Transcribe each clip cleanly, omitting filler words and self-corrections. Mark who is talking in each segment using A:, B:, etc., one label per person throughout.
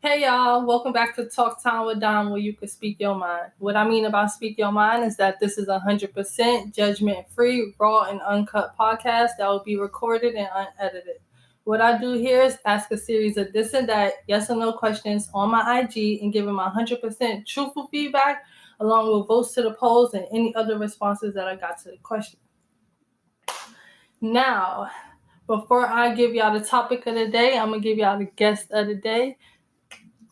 A: Hey y'all, welcome back to Talk Time with Dom, where you can speak your mind. What I mean about speak your mind is that this is 100% judgment free, raw, and uncut podcast that will be recorded and unedited. What I do here is ask a series of this and that, yes or no questions on my IG and giving my 100% truthful feedback, along with votes to the polls and any other responses that I got to the question. Now, before I give y'all the topic of the day, I'm going to give y'all the guest of the day.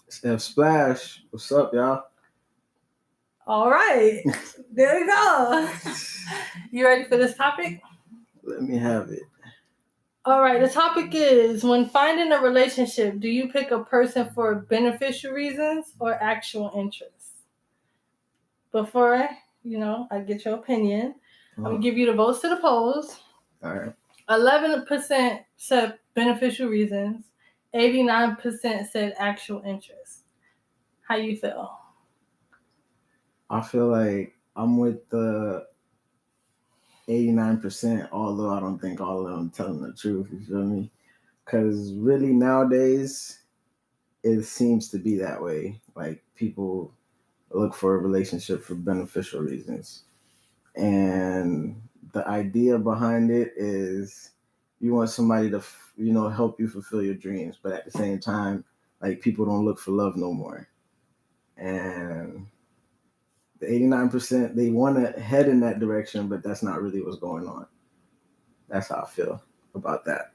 B: Steph Splash, what's up, y'all?
A: All right, there we go. You ready for this topic?
B: Let me have it.
A: All right, the topic is, when finding a relationship, do you pick a person for beneficial reasons or actual interests? Before, I get your opinion, I'm going to give you the votes to the polls.
B: All right.
A: 11% said beneficial reasons. 89% said actual interests. How you feel?
B: I feel like I'm with the 89%, although I don't think all of them telling the truth, you feel me? Because really nowadays, it seems to be that way. Like, people look for a relationship for beneficial reasons. And the idea behind it is you want somebody to, help you fulfill your dreams. But at the same time, like, people don't look for love no more. And the 89%, they want to head in that direction, but that's not really what's going on. That's how I feel about that.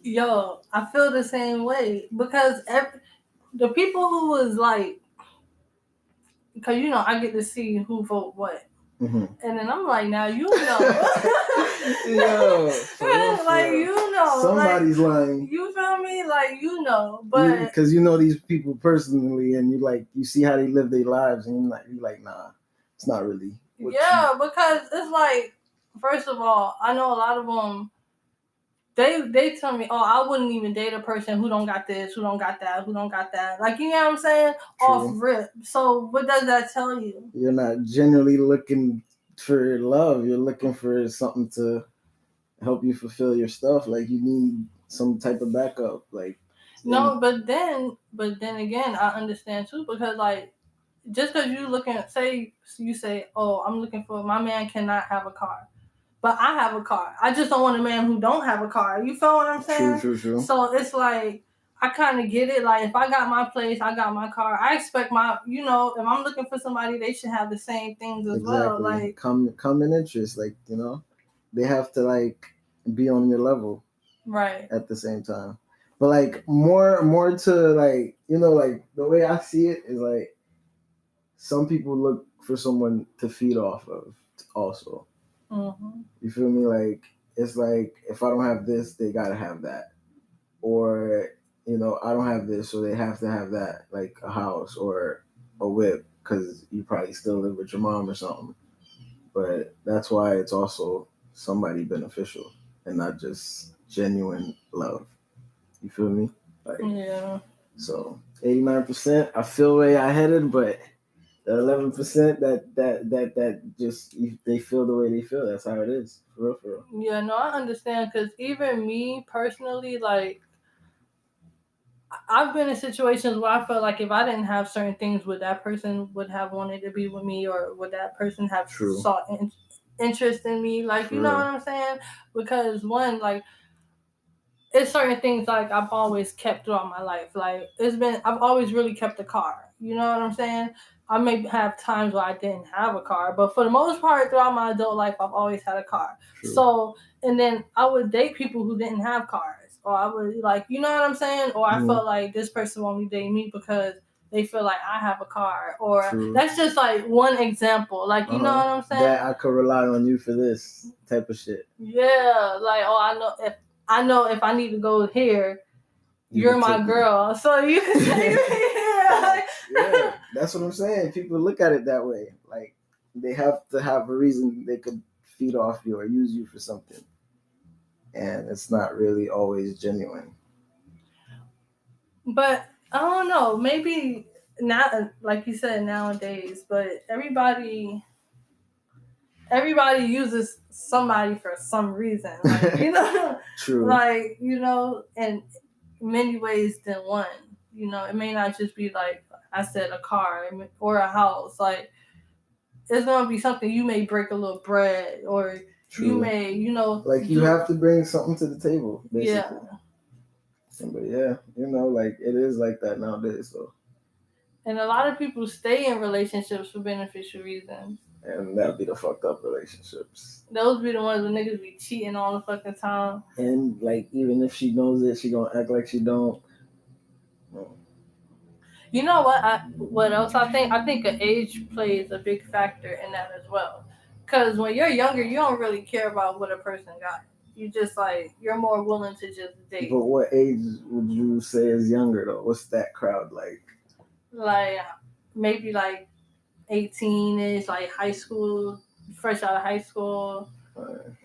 A: Yo, I feel the same way because the people who was like, because I get to see who vote what.
B: Mm-hmm.
A: And then I'm like, now you know.
B: Yo, somebody's lying.
A: You feel me? Like, but
B: because you know these people personally, and you see how they live their lives, and you're like, nah, it's not really.
A: Because it's like, first of all, I know a lot of them. They tell me, oh, I wouldn't even date a person who don't got this, who don't got that, who don't got that. Like, you know what I'm saying?
B: True.
A: Off rip. So what does that tell you?
B: You're not generally looking for love. You're looking for something to help you fulfill your stuff. Like, you need some type of backup. Like,
A: no, but then again, I understand too, because like, just because you looking, say you say, oh, I'm looking for, my man cannot have a car, but I have a car. I just don't want a man who don't have a car. You feel what I'm saying?
B: True.
A: So it's like, I kind of get it. Like, if I got my place, I got my car. I expect my, if I'm looking for somebody, they should have the same things as well. Like,
B: common interest. Like, they have to like be on your level,
A: right?
B: At the same time. But like more to like, like the way I see it is like, some people look for someone to feed off of also.
A: Mm-hmm.
B: You feel me? Like, it's like, if I don't have this, they gotta have that. Or, I don't have this, so they have to have that, like a house or a whip, because you probably still live with your mom or something. But that's why it's also somebody beneficial and not just genuine love. You feel me? Like,
A: yeah.
B: So 89%, I feel where I headed, but the 11% that just, they feel the way they feel. That's how it is, for real.
A: Yeah, no, I understand, because even me personally, like, I've been in situations where I felt like if I didn't have certain things, would that person would have wanted to be with me, or would that person have sought interest in me? Like, you know what I'm saying? Because one, like, it's certain things like I've always kept throughout my life. Like, I've always really kept a car. You know what I'm saying? I may have times where I didn't have a car, but for the most part, throughout my adult life, I've always had a car.
B: True.
A: So, and then I would date people who didn't have cars, or I would, like, you know what I'm saying? Or I felt like this person wanted to date me because they feel like I have a car, or that's just like one example. Like, you know what I'm saying?
B: That I could rely on you for this type of shit.
A: Yeah, like, oh, I know if I need to go here, you're my girl. So you can say
B: yeah, that's what I'm saying. People look at it that way. Like, they have to have a reason they could feed off you or use you for something. And it's not really always genuine.
A: But I don't know. Maybe not, like you said, nowadays. But everybody uses somebody for some reason. Like,
B: True.
A: Like, in many ways than one. You know, it may not just be like I said, a car or a house. Like, it's gonna be something you may break a little bread, or True. You may, you know,
B: like you have to bring something to the table, basically. Yeah. But yeah, you know, like it is like that nowadays, though.
A: And a lot of people stay in relationships for beneficial reasons.
B: And that'd be the fucked up relationships.
A: Those be the ones where niggas be cheating all the fucking time.
B: And like, even if she knows it, she gonna act like she don't.
A: You know what? What else I think? I think age plays a big factor in that as well. Because when you're younger, you don't really care about what a person got. You just like, you're more willing to just date.
B: But what age would you say is younger though? What's that crowd like?
A: Like maybe like 18-ish, like high school, fresh out of high school.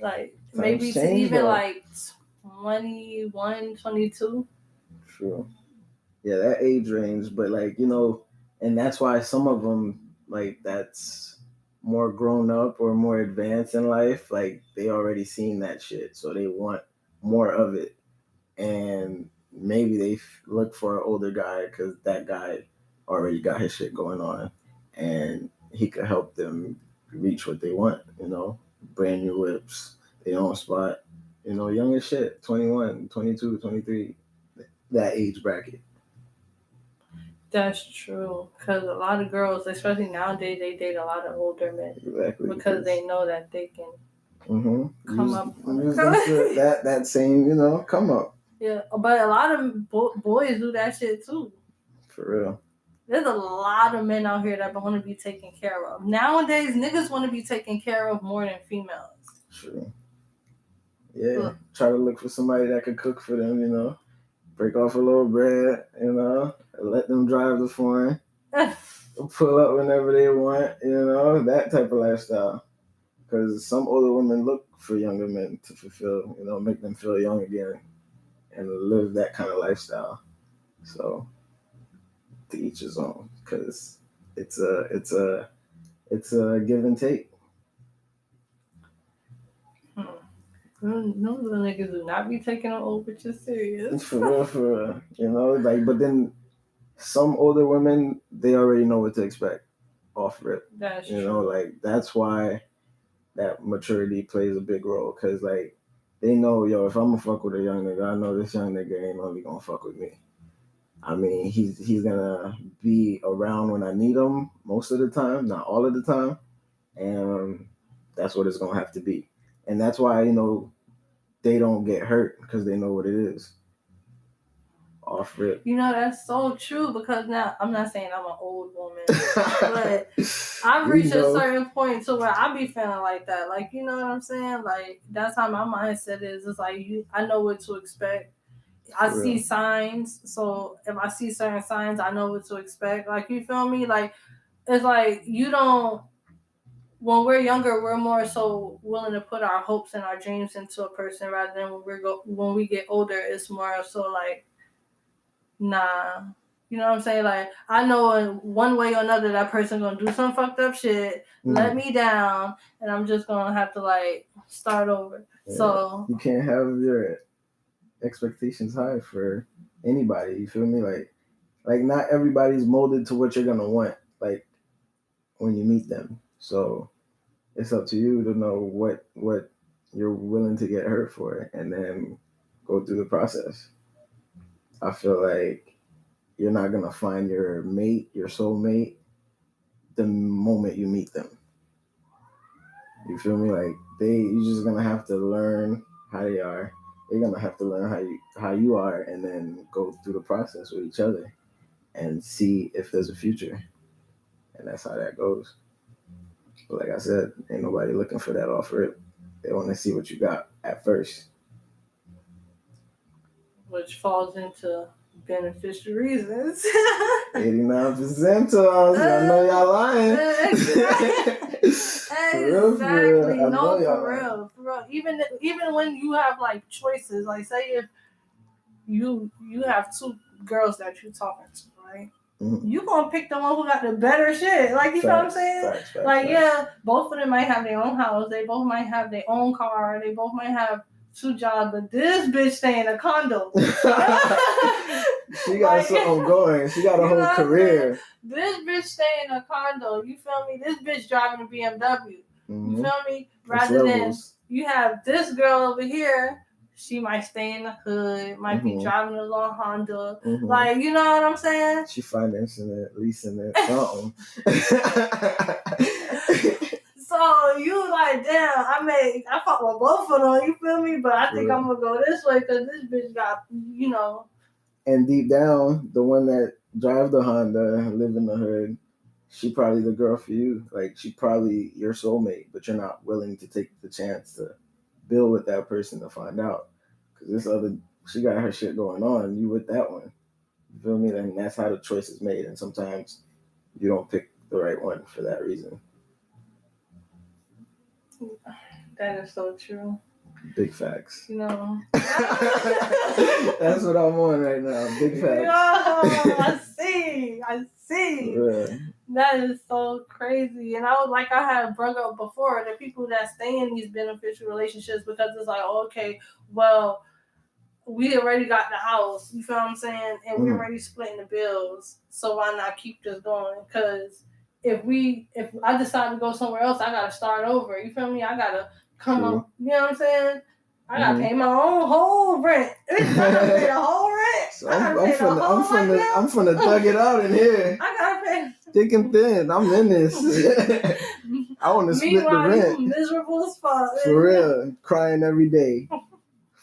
A: Like maybe to even like 21, 22.
B: True. Yeah, that age range, but like, you know, and that's why some of them, like, that's more grown up or more advanced in life, like they already seen that shit, so they want more of it. And maybe they look for an older guy because that guy already got his shit going on and he could help them reach what they want, you know, brand new whips, their own spot, you know, young as shit, 21, 22, 23, that age bracket.
A: That's true, because a lot of girls, especially nowadays, they date a lot of older men.
B: Exactly.
A: Because they know that they can come up.
B: That same, you know, come up.
A: Yeah, but a lot of boys do that shit too.
B: For real.
A: There's a lot of men out here that want to be taken care of. Nowadays, niggas want to be taken care of more than females.
B: True. Yeah, try to look for somebody that could cook for them, you know. Break off a little bread, you know, let them drive the foreign, pull up whenever they want, you know, that type of lifestyle. Because some older women look for younger men to fulfill, you know, make them feel young again and live that kind of lifestyle. So, to each his own, because it's a give and take.
A: No little niggas do not be taking an old bitches serious.
B: For real. You know, like, but then some older women, they already know what to expect off rip.
A: That's true.
B: You know, like, that's why that maturity plays a big role. Because, like, they know, yo, if I'm gonna fuck with a young nigga, I know this young nigga ain't only gonna fuck with me. I mean, he's gonna be around when I need him most of the time, not all of the time. And that's what it's gonna have to be. And that's why, you know, they don't get hurt because they know what it is. Off rip.
A: You know, that's so true, because now, I'm not saying I'm an old woman, but I've reached a certain point to where I be feeling like that. Like, you know what I'm saying? Like, that's how my mindset is. It's like, I know what to expect. I see signs. So if I see certain signs, I know what to expect. Like, you feel me? Like, it's like, you don't, when we're younger, we're more so willing to put our hopes and our dreams into a person, rather than when we get older, it's more so like, nah. You know what I'm saying? Like, I know in one way or another that person gonna do some fucked up shit, let me down, and I'm just gonna have to like start over. Yeah. So
B: you can't have your expectations high for anybody. You feel me? Like not everybody's molded to what you're gonna want, like, when you meet them. So it's up to you to know what you're willing to get hurt for, and then go through the process. I feel like you're not gonna find your mate, your soulmate, the moment you meet them. You feel me? Like, you're just gonna have to learn how they are. They're gonna have to learn how you are, and then go through the process with each other and see if there's a future. And that's how that goes. But like I said, ain't nobody looking for that off rip. They want to see what you got at first.
A: Which falls into beneficial reasons.
B: 89% of us. I know y'all lying.
A: Exactly. No, for real. Even when you have like choices, like say if you have two girls that you're talking to, right? Mm-hmm. You gonna pick the one who got the better shit. Like, you know what I'm saying? Facts. Yeah, both of them might have their own house. They both might have their own car. They both might have 2 jobs, but this bitch stay in a condo.
B: She got something going. She got a whole career.
A: This bitch stay in a condo. You feel me? This bitch driving a BMW. You feel me? Rather than you have this girl over here. She might stay in the hood, might be driving a little Honda. Like, you know what I'm saying?
B: She financing it, leasing it, something.
A: So you like, damn, I fought with both of them, you feel me? But I think I'm going to go this way because this bitch got, you know.
B: And deep down, the one that drive the Honda, live in the hood, she probably the girl for you. Like, she probably your soulmate, but you're not willing to take the chance to build with that person to find out. Because this other, she got her shit going on. You with that one. You feel me? And that's how the choice is made. And sometimes you don't pick the right one for that reason.
A: That is so true.
B: Big facts.
A: You know.
B: That's what I'm on right now. Big facts.
A: Yo, I see.
B: Yeah.
A: That is so crazy. And I had brought up before, the people that stay in these beneficial relationships because it's like, okay, well, we already got the house, you feel what I'm saying? And we're already splitting the bills. So why not keep this going? Because if I decide to go somewhere else, I gotta start over. You feel me? I gotta come up, you know what I'm saying? I gotta pay my own whole rent. I gotta pay the whole rent.
B: So I'm finna thug it out in here.
A: I gotta pay
B: thick and thin. I'm in this. I want to split the rent.
A: You miserable as fuck.
B: For real, crying every day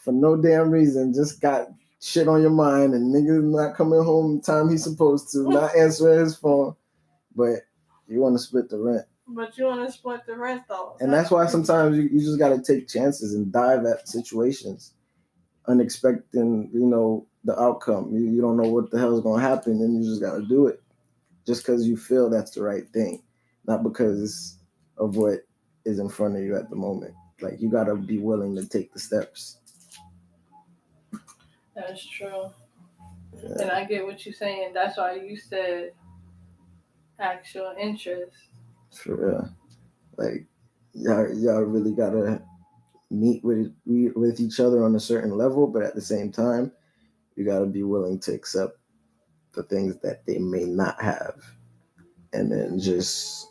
B: for no damn reason. Just got shit on your mind, and niggas not coming home the time he's supposed to, not answering his phone. But you want to split the rent.
A: But you want to split the rent though.
B: And that's why sometimes you just got to take chances and dive at situations, unexpecting, the outcome. You don't know what the hell is going to happen, and you just got to do it. Just because you feel that's the right thing, not because of what is in front of you at the moment. Like, you got to be willing to take the steps.
A: That's true. Yeah. And I get what you're saying. That's why you said actual interest.
B: For real. Like, y'all really got to meet with each other on a certain level, but at the same time, you got to be willing to accept the things that they may not have, and then just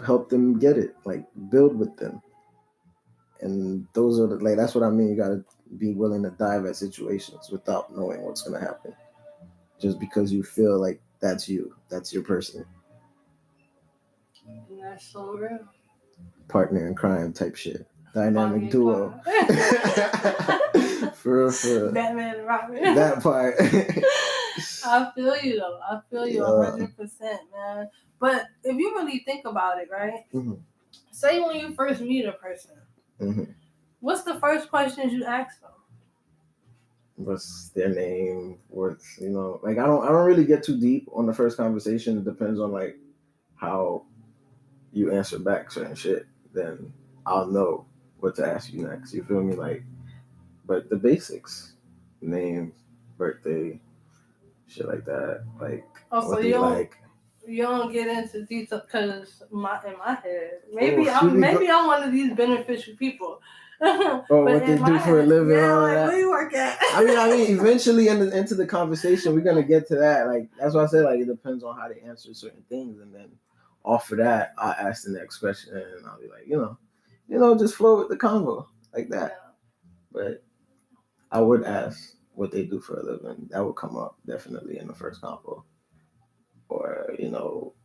B: help them get it, like build with them. And those are that's what I mean. You got to be willing to dive at situations without knowing what's going to happen, just because you feel like that's your person.
A: And that's so real.
B: Partner in crime type shit. Dynamic duo. For real.
A: Batman and Robin.
B: That part.
A: I feel you though. I feel you 100%, man. But if you really think about it, right? Mm-hmm. Say when you first meet a person, what's the first questions you ask them?
B: What's their name? What's I don't really get too deep on the first conversation. It depends on how you answer back certain shit. Then I'll know what to ask you next. You feel me? But the basics, name, birthday, shit like that.
A: So you don't get into detail because in my head, maybe I'm one of these beneficial people.
B: What they do for a living?
A: Yeah, where you work at?
B: I mean, eventually into the conversation, we're gonna get to that. That's why I said it depends on how they answer certain things, and then off of that, I'll ask the next question, and I'll be like, just flow with the convo like that. Yeah. But I would ask what they do for a living. That would come up definitely in the first convo, or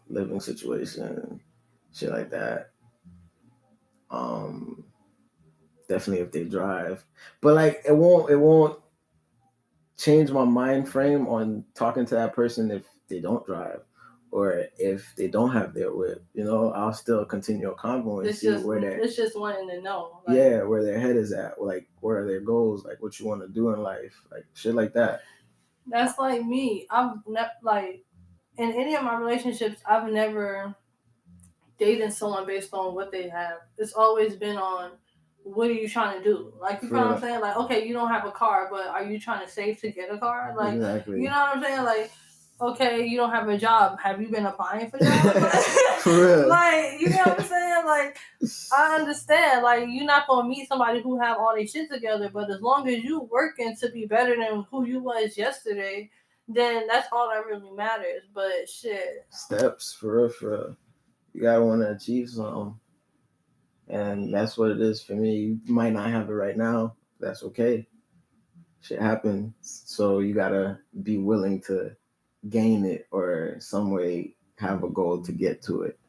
B: living situation, shit like that. Definitely if they drive, but it won't change my mind frame on talking to that person if they don't drive. Or if they don't have their whip, I'll still continue a convo and
A: it's just wanting to know.
B: Where their head is at, where are their goals, what you want to do in life, shit like that.
A: That's like me. I've in any of my relationships, I've never dated someone based on what they have. It's always been on what are you trying to do? You know what I'm saying? Okay, you don't have a car, but are you trying to save to get a car?
B: Exactly.
A: You know what I'm saying? Okay, you don't have a job. Have you been applying for jobs?
B: For real.
A: You know what I'm saying? I understand. You're not going to meet somebody who have all their shit together, but as long as you working to be better than who you was yesterday, then that's all that really matters. But shit.
B: Steps, for real. You gotta want to achieve something. And that's what it is for me. You might not have it right now. That's okay. Shit happens. So you gotta be willing to gain it or some way have a goal to get to it.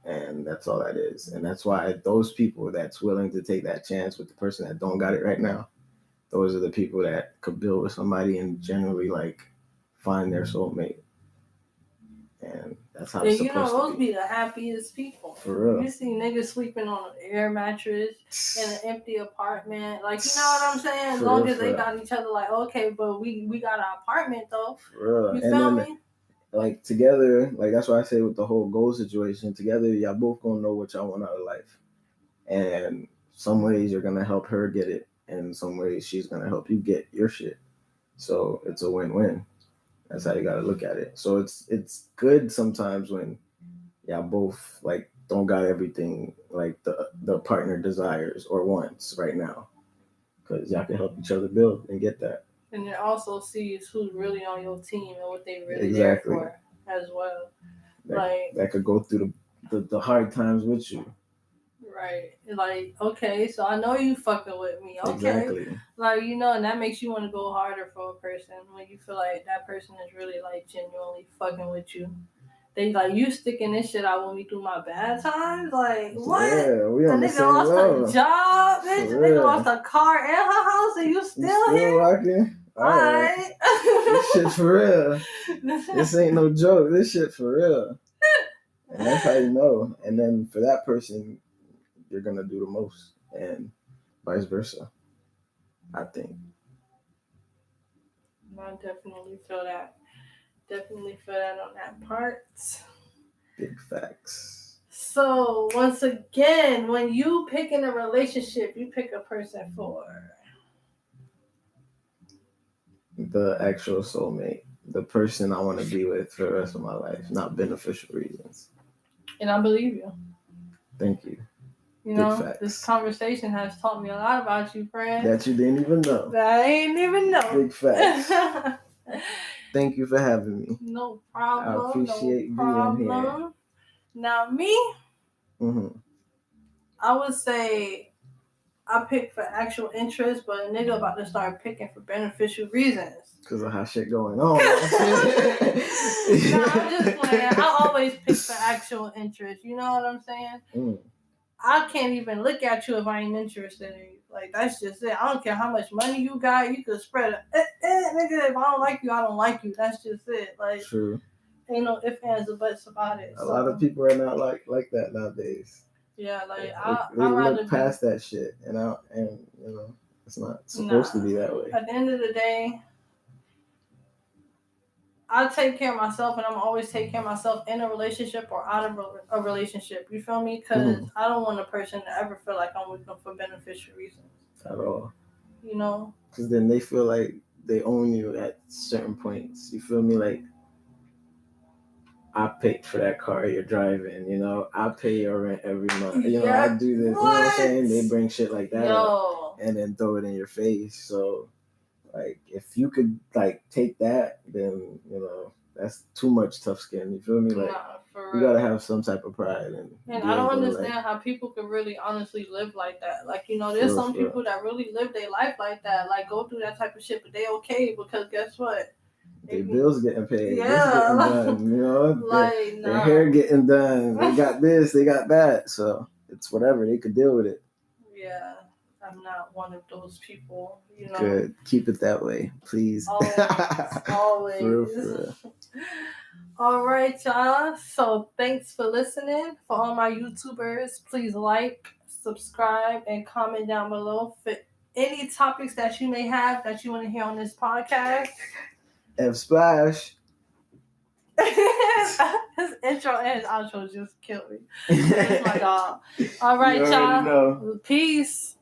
B: And that's all that is. And that's why those people that's willing to take that chance with the person that don't got it right now, those are the people that could build with somebody and generally like find their soulmate. And that's how it's supposed to be.
A: Those be the happiest people.
B: For real.
A: You see niggas sleeping on an air mattress in an empty apartment. Like, you know what I'm saying? As long as they got each other, like, okay, but we got our apartment, though.
B: For real.
A: You feel me?
B: Like, together, like, that's why I say with the whole goal situation, together, y'all both gonna know what y'all want out of life. And some ways you're gonna help her get it, and some ways she's gonna help you get your shit. So it's a win-win. That's how you gotta look at it. So it's good sometimes when y'all both like don't got everything like the partner desires or wants right now, because y'all can help each other build and get that.
A: And it also sees who's really on your team and what they really there for as well.
B: That could go through the hard times with you.
A: Right. Like, okay, so I know you fucking with me. Okay.
B: Exactly.
A: Like, and that makes you want to go harder for a person when you feel like that person is really like genuinely fucking with you. They like, you sticking this shit out with me through my bad times? Like, what?
B: Yeah, we on the same
A: level.
B: Nigga
A: lost a job, bitch. Nigga lost a car and her house and you still here?
B: Rocking? Alright. This shit for real. This ain't no joke. This shit for real. And that's how you know. And then for that person, you're gonna do the most, and vice versa, I think.
A: I definitely feel that. Definitely feel that on that part.
B: Big facts.
A: So once again, when you pick in a relationship, you pick a person for
B: the actual soulmate, the person I want to be with for the rest of my life, not beneficial reasons.
A: And I believe you.
B: Thank you.
A: This conversation has taught me a lot about you, friend.
B: That you didn't even know.
A: That I didn't even know.
B: Big facts. Thank you for having me.
A: No problem.
B: I appreciate being here.
A: Now, me, I would say I pick for actual interest, but a nigga about to start picking for beneficial reasons.
B: Because of how shit going on.
A: No, I'm just playing. I always pick for actual interest. You know what I'm saying? I can't even look at you if I ain't interested in you. Like, that's just it. I don't care how much money you got. You could spread it. Nigga, if I don't like you, I don't like you. That's just it. Like,
B: true.
A: Ain't no ifs, ands, or buts about it.
B: A lot of people are not like that nowadays.
A: Yeah, like
B: they look past that shit, and it's not supposed to be that way.
A: At the end of the day, I take care of myself, and I'm always take care of myself in a relationship or out of a relationship. You feel me? Because I don't want a person to ever feel like I'm with them for beneficial reasons.
B: At all.
A: Because
B: then they feel like they own you at certain points. You feel me? Like, I paid for that car you're driving, I pay your rent every month. I do this. You know what I'm saying? They bring shit like that up and then throw it in your face. So, like, if you could, like, take that, then, that's too much tough skin. You feel me? Like, you gotta have some type of pride. And
A: I don't understand how people can really honestly live like that. Like, there's some people that really live their life like that. Like, go through that type of shit, but they okay because guess what?
B: Their bills getting paid.
A: Yeah.
B: Getting done, their hair getting done. They got this, they got that. So it's whatever. They could deal with it.
A: Yeah. I'm not one of those people,
B: Good. Keep it that way, please.
A: Always.
B: For real.
A: All right, y'all. So thanks for listening. For all my YouTubers, please like, subscribe, and comment down below for any topics that you may have that you want to hear on this podcast.
B: F Splash.
A: His intro and his outro just killed me. That's my dog. All right, y'all. Peace.